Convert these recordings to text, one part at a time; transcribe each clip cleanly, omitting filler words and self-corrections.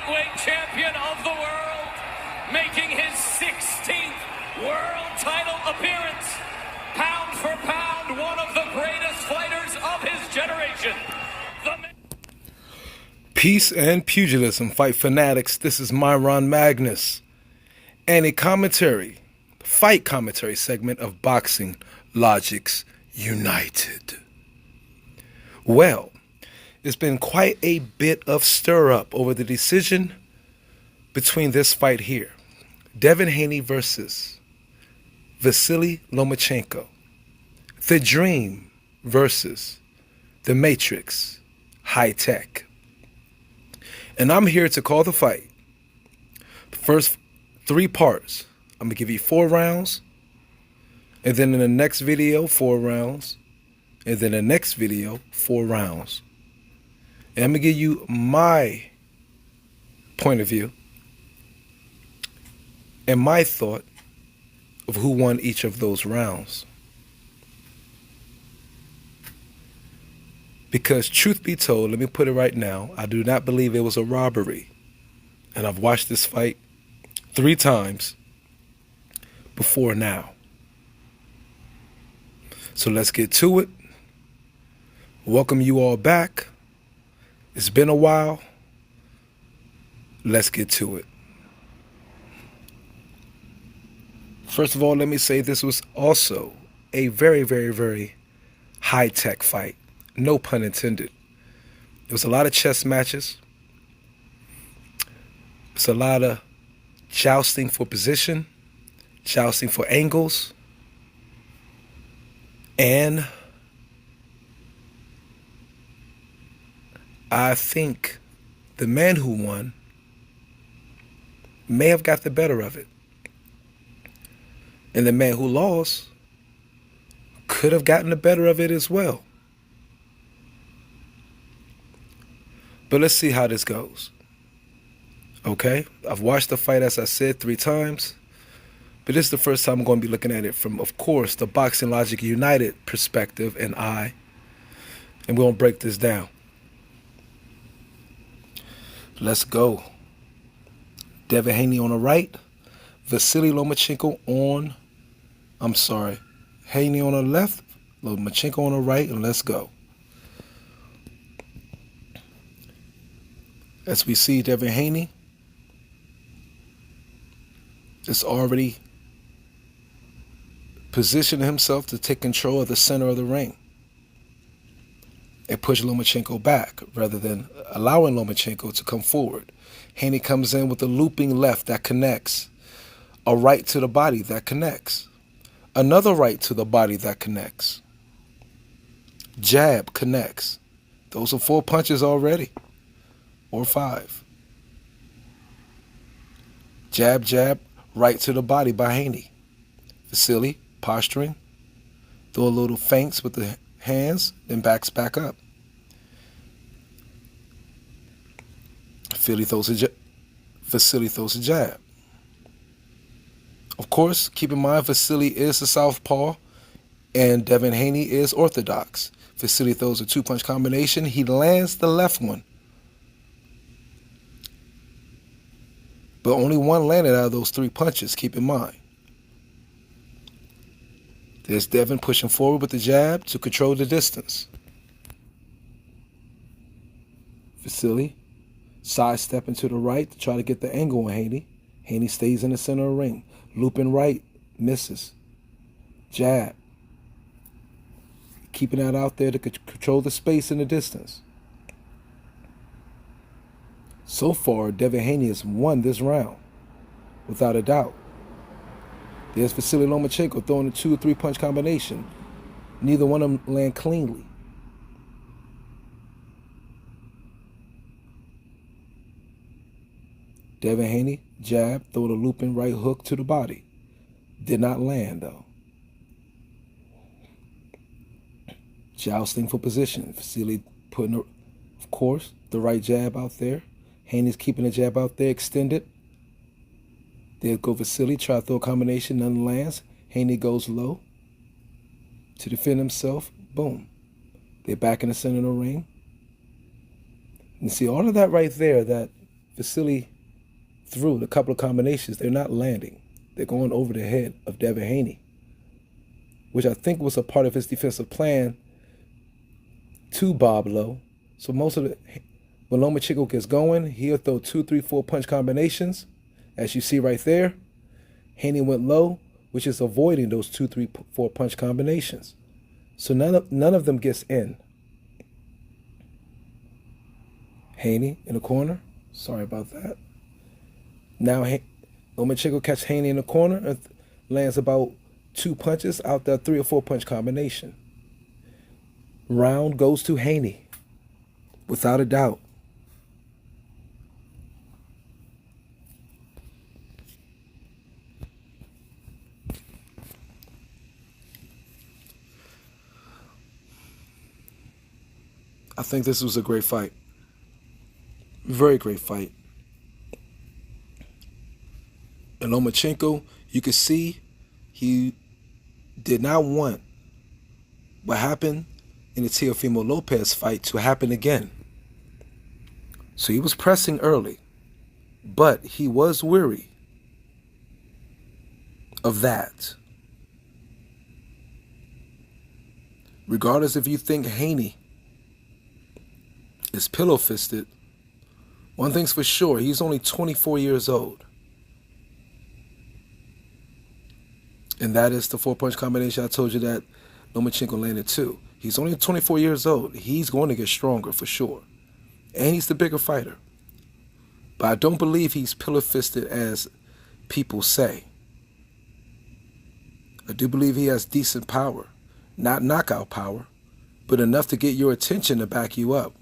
lightweight champion of the world, making his 16th world title appearance. Pound for pound, one of the greatest fighters of his generation. Peace and pugilism, fight fanatics. This is Myron Magnus, and a fight commentary segment of Boxing Logics United. Well, it's been quite a bit of stir up over the decision between this fight here. Devin Haney versus Vasily Lomachenko. The Dream versus the Matrix, High Tech. And I'm here to call the fight. The first 3 parts. I'm going to give you 4 rounds. And then in the next video, 4 rounds. And then the next video, 4 rounds. And I'm going to give you my point of view and my thought of who won each of those rounds. Because truth be told, let me put it right now, I do not believe it was a robbery. And I've watched this fight 3 times before now. So let's get to it. Welcome you all back. It's been a while. Let's get to it. First of all, let me say this was also a very, very, very high-tech fight. No pun intended. It was a lot of chess matches. It's a lot of jousting for position, jousting for angles, and I think the man who won may have got the better of it. And the man who lost could have gotten the better of it as well. But let's see how this goes. Okay? I've watched the fight, as I said, 3 times. But this is the first time I'm going to be looking at it from, of course, the Boxing Logic United perspective and we're going to break this down. Let's go. Devin Haney on the right. Vasily Lomachenko Haney on the left. Lomachenko on the right, and let's go. As we see, Devin Haney is already positioning himself to take control of the center of the ring and push Lomachenko back rather than allowing Lomachenko to come forward. Haney comes in with a looping left that connects, a right to the body that connects, another right to the body that connects, jab connects. Those are 4 punches already. Or 5. Jab, jab, right to the body by Haney. Vasily posturing. Throw a little feints with the hands, then backs back up. Vasily throws a jab. Of course, keep in mind Vasily is a southpaw and Devin Haney is orthodox. Vasily throws a 2-punch combination. He lands the left one. But only one landed out of those 3 punches, keep in mind. There's Devin pushing forward with the jab to control the distance. Vasily sidestepping to the right to try to get the angle on Haney. Haney stays in the center of the ring. Looping right, misses. Jab. Keeping that out there to control the space and the distance. So far, Devin Haney has won this round, without a doubt. There's Vasily Lomachenko throwing a 2 or 3 punch combination. Neither one of them land cleanly. Devin Haney, jab, throw the looping right hook to the body. Did not land, though. Jousting for position. Vasily putting, of course, the right jab out there. Haney's keeping the jab out there, extended. There go Vasily, try to throw a combination, none lands. Haney goes low to defend himself. Boom. They're back in the center of the ring. You see all of that right there that Vasily threw the couple of combinations, they're not landing. They're going over the head of Devin Haney, which I think was a part of his defensive plan to Bob Lowe. So most of it, when Lomachenko gets going, he'll throw 2, 3, 4 punch combinations. As you see right there, Haney went low, which is avoiding those 2, 3, 4 punch combinations. So none of them gets in. Haney in the corner. Sorry about that. Now Lomachenko catches Haney in the corner and lands about 2 punches out that 3 or 4 punch combination. Round goes to Haney, without a doubt. I think this was a great fight. Very great fight. And Lomachenko, you could see he did not want what happened in the Teofimo Lopez fight to happen again. So he was pressing early, but he was weary of that. Regardless if you think Haney is pillow-fisted, one thing's for sure, he's only 24 years old. And that is the 4-punch combination I told you that Lomachenko landed too. He's only 24 years old. He's going to get stronger for sure. And he's the bigger fighter. But I don't believe he's pillow-fisted as people say. I do believe he has decent power. Not knockout power, but enough to get your attention to back you up.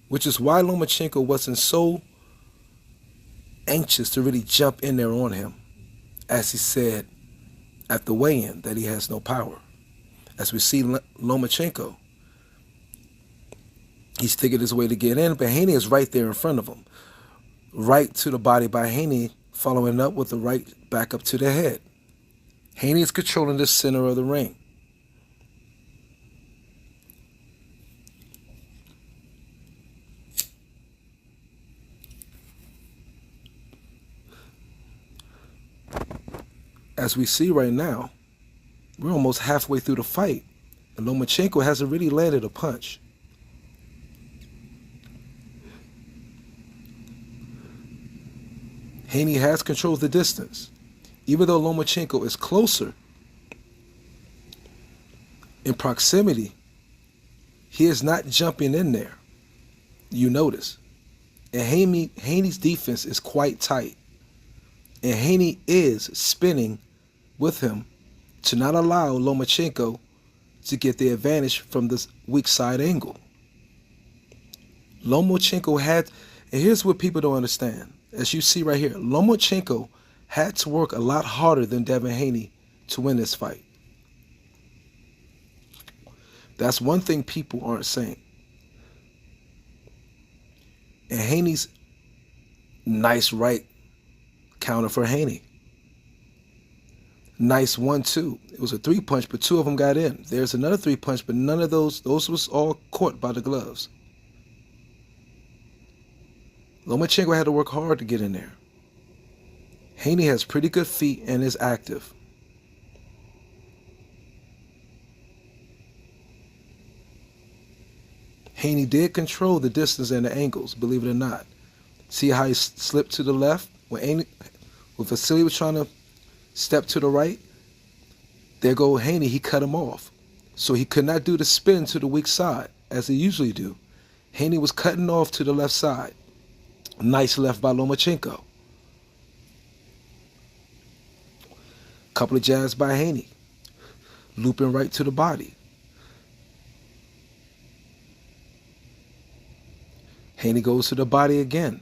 Which is why Lomachenko wasn't so anxious to really jump in there on him, as he said at the weigh-in that he has no power. As we see Lomachenko, he's thinking his way to get in, but Haney is right there in front of him. Right to the body by Haney, following up with the right back up to the head. Haney is controlling the center of the ring. As we see right now, we're almost halfway through the fight, and Lomachenko hasn't really landed a punch. Haney has controlled the distance. Even though Lomachenko is closer in proximity, he is not jumping in there. You notice. And Haney's defense is quite tight. And Haney is spinning with him to not allow Lomachenko to get the advantage from this weak side angle. Lomachenko had, and here's what people don't understand. As you see right here, Lomachenko had to work a lot harder than Devin Haney to win this fight. That's one thing people aren't saying. And Haney's nice right counter for Haney. Nice 1-2. It was a 3-punch, but 2 of them got in. There's another 3-punch, but none of those was all caught by the gloves. Lomachenko had to work hard to get in there. Haney has pretty good feet and is active. Haney did control the distance and the angles, believe it or not. See how he slipped to the left? When Vasily was trying to step to the right, there go Haney, he cut him off. So he could not do the spin to the weak side, as he usually do. Haney was cutting off to the left side. Nice left by Lomachenko. Couple of jabs by Haney. Looping right to the body. Haney goes to the body again.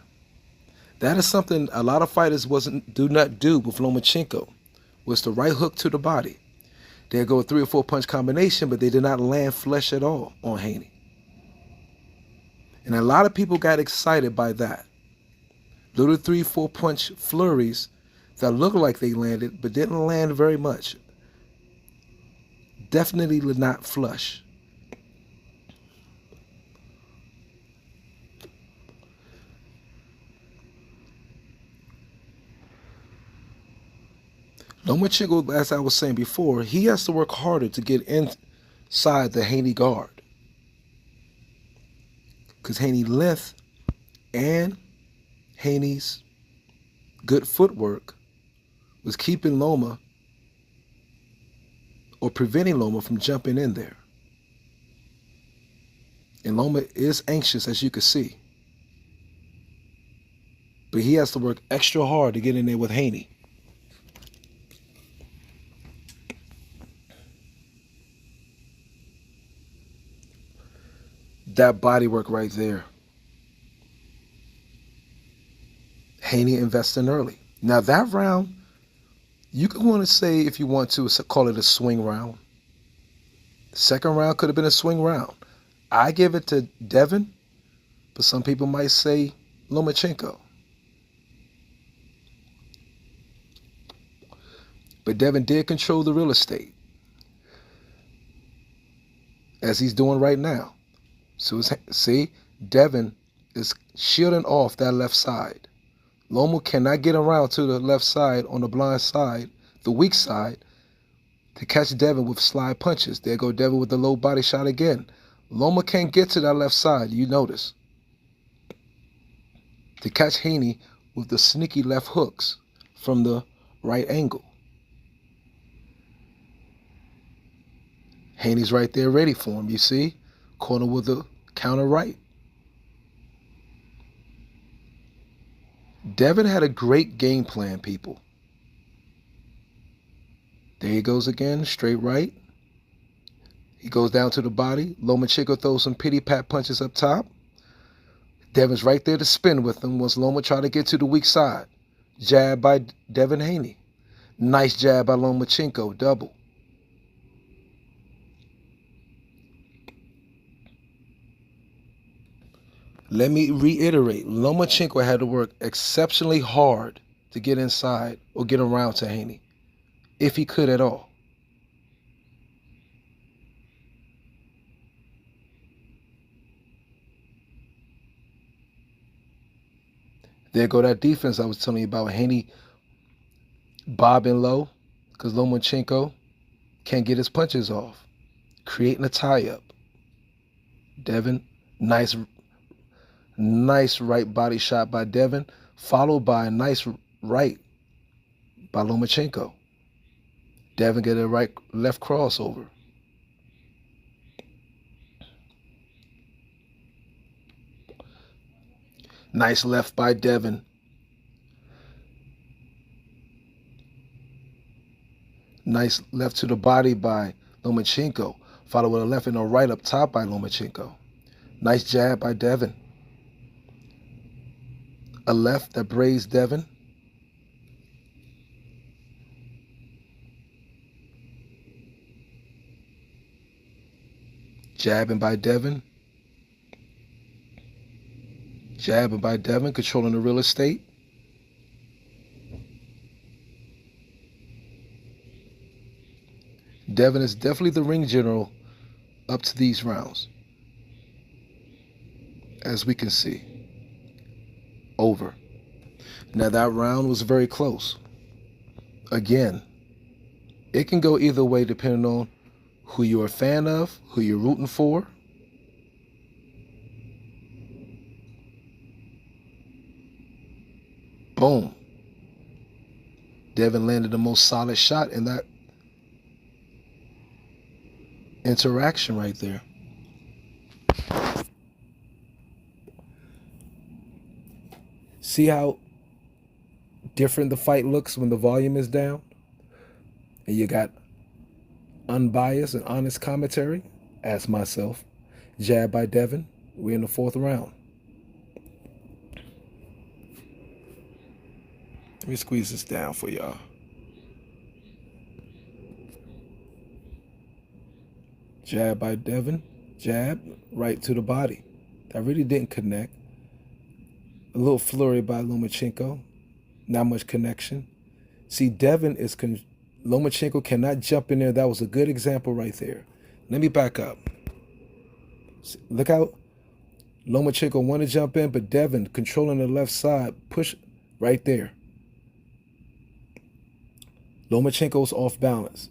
That is something a lot of fighters do not do with Lomachenko. Was the right hook to the body. They'll go a 3 or 4 punch combination, but they did not land flesh at all on Haney. And a lot of people got excited by that. Little 3, 4 punch flurries that looked like they landed, but didn't land very much. Definitely not flush. Lomachenko, as I was saying before, he has to work harder to get inside the Haney guard. Because Haney's length and Haney's good footwork was keeping Loma, or preventing Loma from jumping in there. And Loma is anxious, as you can see. But he has to work extra hard to get in there with Haney. That body work right there. Haney investing early. Now that round, you could want to say, if you want to, call it a swing round. Second round could have been a swing round. I give it to Devin, but some people might say Lomachenko. But Devin did control the real estate, as he's doing right now. So see, Devin is shielding off that left side. Loma cannot get around to the left side on the blind side, the weak side, to catch Devin with slide punches. There go Devin with the low body shot again. Loma can't get to that left side, you notice, to catch Haney with the sneaky left hooks from the right angle. Haney's right there ready for him, you see? Corner with the counter right. Devin had a great game plan, people. There he goes again, straight right. He goes down to the body. Lomachenko throws some pity-pat punches up top. Devin's right there to spin with him once Loma tried to get to the weak side. Jab by Devin Haney. Nice jab by Lomachenko, double. Let me reiterate, Lomachenko had to work exceptionally hard to get inside or get around to Haney, if he could at all. There go that defense I was telling you about. Haney bobbing low because Lomachenko can't get his punches off, creating a tie-up. Devin, nice right body shot by Devin, followed by a nice right by Lomachenko. Devin get a left crossover. Nice left by Devin. Nice left to the body by Lomachenko, followed with a left and a right up top by Lomachenko. Nice jab by Devin. A left that braids Devin. Jabbing by Devin. Jabbing by Devin, controlling the real estate. Devin is definitely the ring general up to these rounds, as we can see. Over. Now that round was very close. Again, it can go either way depending on who you're a fan of, who you're rooting for. Boom. Devin landed the most solid shot in that interaction right there. See how different the fight looks when the volume is down? And you got unbiased and honest commentary. Ask myself. Jab by Devin. We're in the fourth round. Let me squeeze this down for y'all. Jab by Devin. Jab right to the body. That really didn't connect. A little flurry by Lomachenko. Not much connection. See, Devin is... Lomachenko cannot jump in there. That was a good example right there. Let me back up. See, look how Lomachenko wanted to jump in, but Devin controlling the left side. Push right there. Lomachenko's off balance.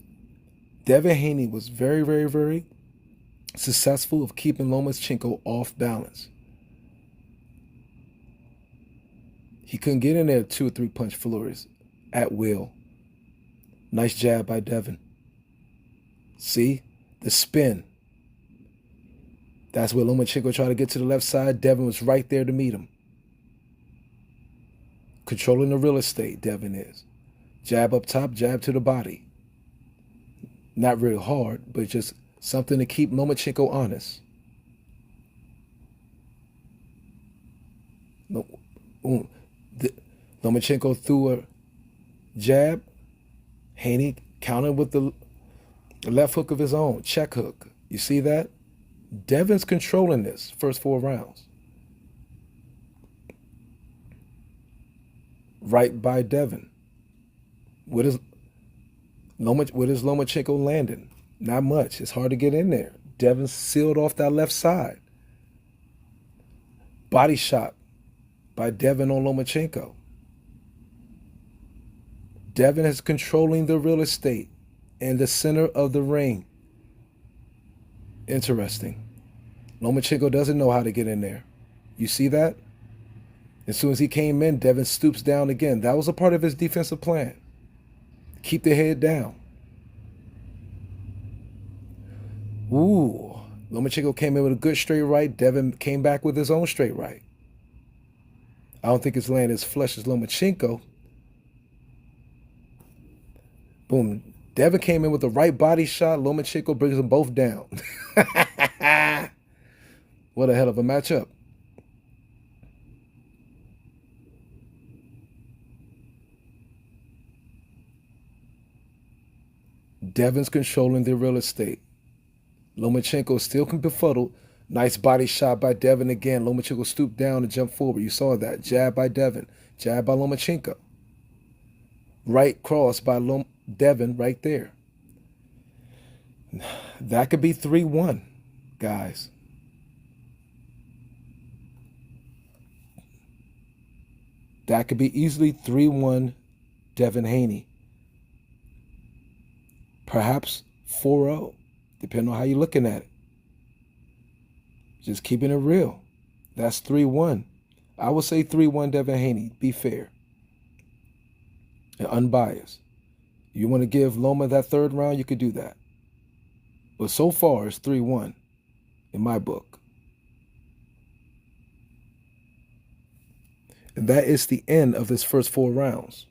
Devin Haney was very, very, very successful of keeping Lomachenko off balance. He couldn't get in there 2 or 3 punch flurries at will. Nice jab by Devin. See? The spin. That's where Lomachenko tried to get to the left side. Devin was right there to meet him. Controlling the real estate, Devin is. Jab up top, jab to the body. Not really hard, but just something to keep Lomachenko honest. Lomachenko threw a jab. Haney countered with the left hook of his own, check hook. You see that? Devin's controlling this first 4 rounds. Right by Devin. What is Lomachenko landing? Not much. It's hard to get in there. Devin sealed off that left side. Body shot by Devin on Lomachenko. Devin is controlling the real estate in the center of the ring. Interesting. Lomachenko doesn't know how to get in there. You see that? As soon as he came in, Devin stoops down again. That was a part of his defensive plan. Keep the head down. Ooh. Lomachenko came in with a good straight right. Devin came back with his own straight right. I don't think it's landed as flush as Lomachenko. Boom. Devin came in with the right body shot. Lomachenko brings them both down. What a hell of a matchup. Devin's controlling the real estate. Lomachenko still can befuddle. Nice body shot by Devin again. Lomachenko stooped down and jumped forward. You saw that. Jab by Devin. Jab by Lomachenko. Right cross by Devin right there. That could be 3-1, guys. That could be easily 3-1 Devin Haney. Perhaps 4-0, depending on how you're looking at it. Just keeping it real. That's 3-1. I would say 3-1 Devin Haney. Be fair. And unbiased. You want to give Loma that 3rd round, you could do that. But so far, it's 3-1 in my book. And that is the end of his first 4 rounds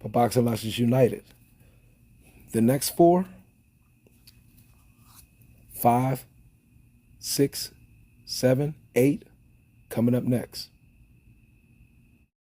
for Boxing Logics United. The next 4, 5, 6, 7, 8 coming up next.